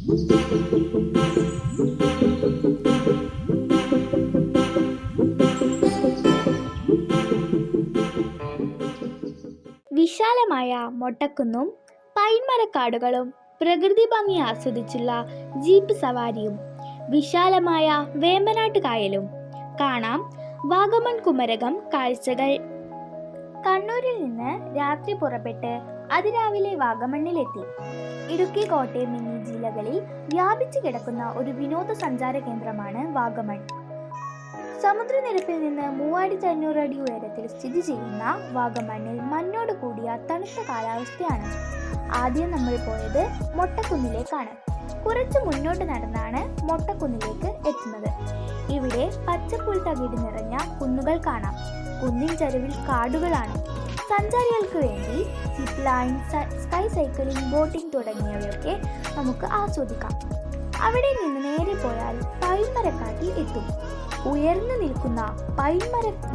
വിശാലമായ മൊട്ടക്കുന്നും പൈൻമരക്കാടുകളും പ്രകൃതി ഭംഗി ആസ്വദിച്ചുള്ള ജീപ്പ് സവാരിയും വിശാലമായ വേമ്പനാട്ട് കായലും കാണാം. വാഗമൺ കുമരകം കാഴ്ചകൾ. കണ്ണൂരിൽ നിന്ന് രാത്രി പുറപ്പെട്ട് അതിരാവിലെ വാഗമണ്ണിലെത്തി. ഇടുക്കി, കോട്ടയം എന്നീ ജില്ലകളിൽ വ്യാപിച്ചു കിടക്കുന്ന ഒരു വിനോദസഞ്ചാര കേന്ദ്രമാണ് വാഗമൺ. സമുദ്രനിരപ്പിൽ നിന്ന് 3500 അടി ഉയരത്തിൽ സ്ഥിതി ചെയ്യുന്ന വാഗമണ്ണിൽ മഞ്ഞോട് കൂടിയ തണുത്ത കാലാവസ്ഥയാണ്. ആദ്യം നമ്മൾ പോയത് മൊട്ടക്കുന്നിലേക്കാണ്. കുറച്ച് മുന്നോട്ട് നടന്നാണ് മൊട്ടക്കുന്നിലേക്ക് എത്തുന്നത്. ഇവിടെ പച്ചപ്പുൽ തകിട് നിറഞ്ഞ കുന്നുകൾ കാണാം. കുന്നിൻ ചരിവിൽ കാടുകളാണ്. സഞ്ചാരികൾക്ക് വേണ്ടി zip line, sky cycling, boating തുടങ്ങിയവയൊക്കെ നമുക്ക് ആസ്വദിക്കാം. അവിടെ നിന്ന് നേരെ പോയാൽ പൈൻമരക്കാട്ടിൽ എത്തും. ഉയർന്നു നിൽക്കുന്ന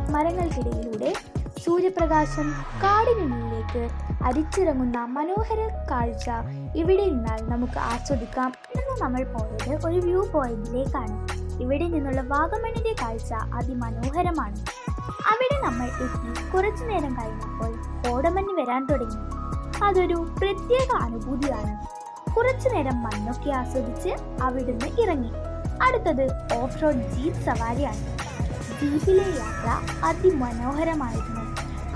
മരങ്ങൾക്കിടയിലൂടെ സൂര്യപ്രകാശം കാടിനുള്ളിലേക്ക് അരിച്ചിറങ്ങുന്ന മനോഹര കാഴ്ച ഇവിടെ നിന്നാൽ നമുക്ക് ആസ്വദിക്കാം. ഇന്ന് നമ്മൾ പോയത് ഒരു വ്യൂ പോയിന്റിലേക്കാണ്. ഇവിടെ നിന്നുള്ള വാഗമണ്ണിന്റെ കാഴ്ച അതിമനോഹരമാണ്. അവിടെ നമ്മൾ എത്തി കുറച്ചു നേരം കഴിഞ്ഞപ്പോൾ കോടമഞ്ഞ് വരാൻ തുടങ്ങി. അതൊരു പ്രത്യേക അനുഭൂതിയാണ്. കുറച്ചു നേരം മഞ്ഞൊക്കെ ആസ്വദിച്ച് അവിടുന്ന് ഇറങ്ങി. അടുത്തത് ഓഫ് റോഡ് ജീപ്പ് സവാരിയാണ്. ജീപ്പിലെ യാത്ര അതിമനോഹരമായിരുന്നു.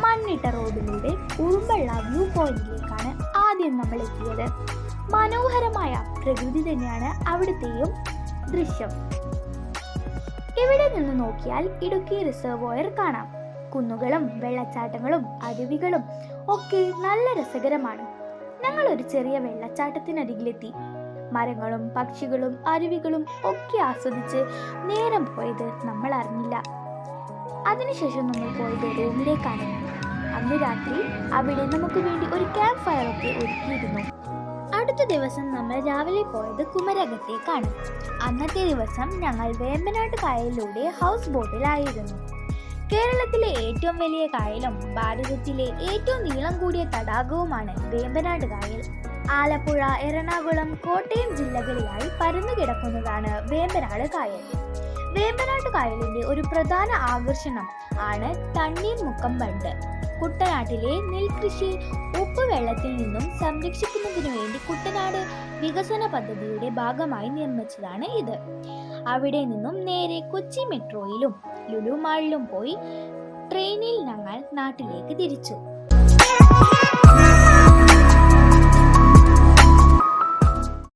മണ്ണിട്ട റോഡിലൂടെ ഉറുമ്പുള്ള വ്യൂ പോയിന്റിലേക്കാണ് ആദ്യം നമ്മൾ എത്തിയത്. മനോഹരമായ പ്രകൃതി തന്നെയാണ് അവിടുത്തെയും ദൃശ്യം. ഇവിടെ നിന്ന് നോക്കിയാൽ ഇടുക്കി റിസർവോയർ കാണാം. കുന്നുകളും വെള്ളച്ചാട്ടങ്ങളും അരുവികളും ഒക്കെ നല്ല രസകരമാണ്. ഞങ്ങൾ ഒരു ചെറിയ വെള്ളച്ചാട്ടത്തിനരികിലെത്തി. മരങ്ങളും പക്ഷികളും അരുവികളും ഒക്കെ ആസ്വദിച്ച് നേരം പോയത് നമ്മൾ അറിഞ്ഞില്ല. അതിനുശേഷം നമ്മൾ പോയത് റൂമിലേക്കാണ്. അന്ന് രാത്രി അവിടെ നമുക്ക് വേണ്ടി ഒരു ക്യാമ്പ് ഫയർ ഒക്കെ ഒരുക്കിയിരുന്നു. അടുത്ത ദിവസം നമ്മൾ രാവിലെ പോയത് കുമരകത്തേക്കാണ്. അന്നത്തെ ദിവസം ഞങ്ങൾ വേമ്പനാട്ട് കായലിലൂടെ ഹൗസ് ബോട്ടിലായിരുന്നു. കേരളത്തിലെ ഏറ്റവും വലിയ കായലും ഭാരതത്തിലെ ഏറ്റവും നീളം കൂടിയ തടാകവുമാണ് വേമ്പനാട്ട് കായൽ. ആലപ്പുഴ, എറണാകുളം, കോട്ടയം ജില്ലകളിലായി പരന്നു കിടക്കുന്നതാണ് വേമ്പനാട് കായൽ. വേമ്പനാട്ട് കായലിന്റെ ഒരു പ്രധാന ആകർഷണം ആണ് തണ്ണീർമുക്കം ബണ്ട്. കുട്ടനാട്ടിലെ നെൽകൃഷി ഉപ്പ് വെള്ളത്തിൽ നിന്നും സംരക്ഷിക്കുന്നതിനു വേണ്ടി കുട്ടനാട് വികസന പദ്ധതിയുടെ ഭാഗമായി നിർമ്മിച്ചതാണ് ഇത്. അവിടെ നിന്നും നേരെ കൊച്ചി മെട്രോയിലും ലുലു മാളിലും പോയി ട്രെയിനിൽ ഞങ്ങൾ നാട്ടിലേക്ക് തിരിച്ചു.